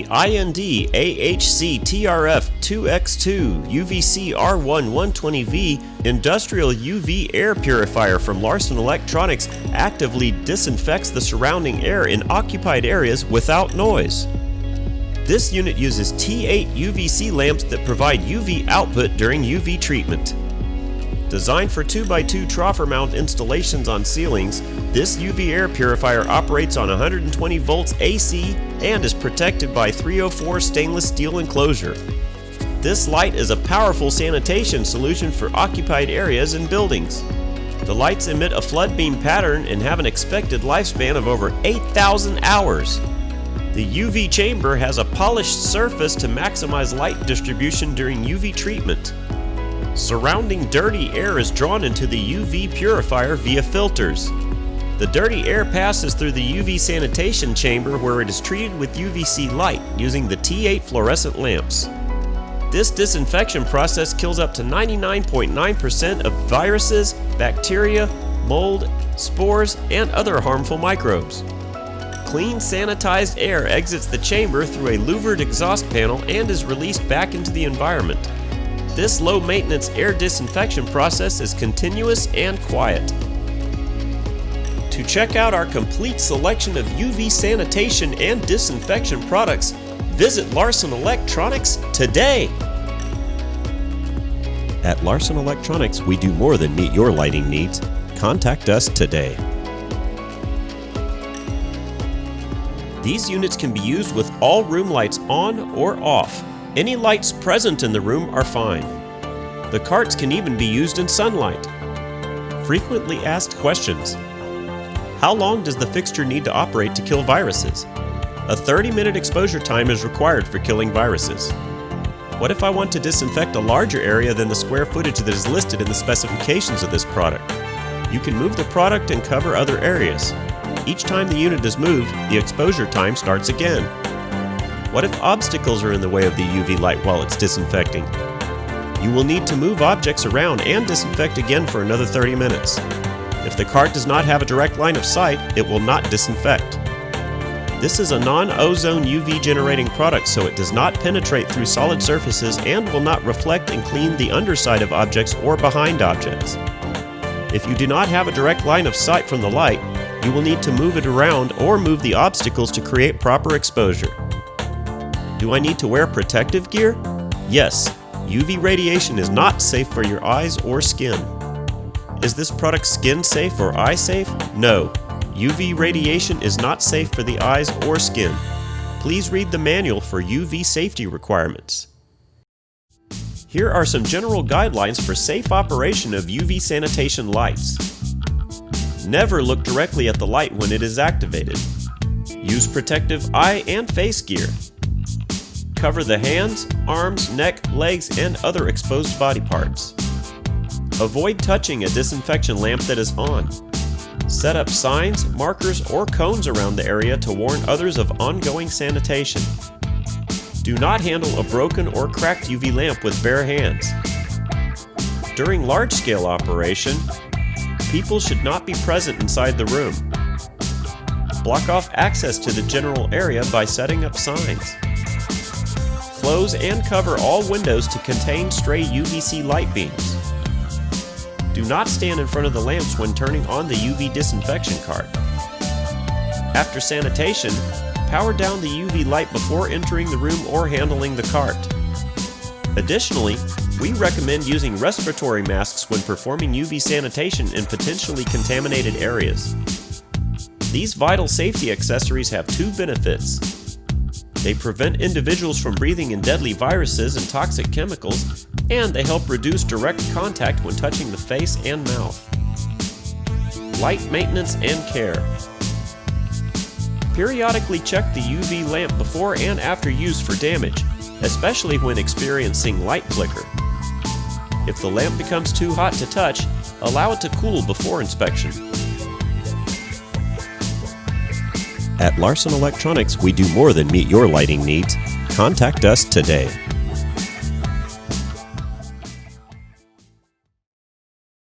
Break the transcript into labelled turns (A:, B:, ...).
A: The IND AHC TRF 2x2 UVC R1 120V Industrial UV Air Purifier from Larson Electronics actively disinfects the surrounding air in occupied areas without noise. This unit uses T8 UVC lamps that provide UV output during UV treatment. Designed for 2x2 Troffer mount installations on ceilings, this UV air purifier operates on 120 volts AC and is protected by 304 stainless steel enclosure. This light is a powerful sanitation solution for occupied areas and buildings. The lights emit a flood beam pattern and have an expected lifespan of over 8,000 hours. The UV chamber has a polished surface to maximize light distribution during UV treatment. Surrounding dirty air is drawn into the UV purifier via filters. The dirty air passes through the UV sanitation chamber where it is treated with UVC light using the T8 fluorescent lamps. This disinfection process kills up to 99.9% of viruses, bacteria, mold, spores, and other harmful microbes. Clean, sanitized air exits the chamber through a louvered exhaust panel and is released back into the environment. This low-maintenance air disinfection process is continuous and quiet. To check out our complete selection of UV sanitation and disinfection products, visit Larson Electronics today. At Larson Electronics, we do more than meet your lighting needs. Contact us today. These units can be used with all room lights on or off. Any lights present in the room are fine. The carts can even be used in sunlight. Frequently asked questions. How long does the fixture need to operate to kill viruses? A 30-minute exposure time is required for killing viruses. What if I want to disinfect a larger area than the square footage that is listed in the specifications of this product? You can move the product and cover other areas. Each time the unit is moved, the exposure time starts again. What if obstacles are in the way of the UV light while it's disinfecting? You will need to move objects around and disinfect again for another 30 minutes. If the cart does not have a direct line of sight, it will not disinfect. This is a non-ozone UV generating product, so it does not penetrate through solid surfaces and will not reflect and clean the underside of objects or behind objects. If you do not have a direct line of sight from the light, you will need to move it around or move the obstacles to create proper exposure. Do I need to wear protective gear? Yes, UV radiation is not safe for your eyes or skin. Is this product skin safe or eye safe? No, UV radiation is not safe for the eyes or skin. Please read the manual for UV safety requirements. Here are some general guidelines for safe operation of UV sanitation lights. Never look directly at the light when it is activated. Use protective eye and face gear. Cover the hands, arms, neck, legs, and other exposed body parts. Avoid touching a disinfection lamp that is on. Set up signs, markers, or cones around the area to warn others of ongoing sanitation. Do not handle a broken or cracked UV lamp with bare hands. During large-scale operation, people should not be present inside the room. Block off access to the general area by setting up signs. Close and cover all windows to contain stray UVC light beams. Do not stand in front of the lamps when turning on the UV disinfection cart. After sanitation, power down the UV light before entering the room or handling the cart. Additionally, we recommend using respiratory masks when performing UV sanitation in potentially contaminated areas. These vital safety accessories have two benefits. They prevent individuals from breathing in deadly viruses and toxic chemicals, and they help reduce direct contact when touching the face and mouth. Light maintenance and care. Periodically check the UV lamp before and after use for damage, especially when experiencing light flicker. If the lamp becomes too hot to touch, allow it to cool before inspection. At Larson Electronics, we do more than meet your lighting needs. Contact us today.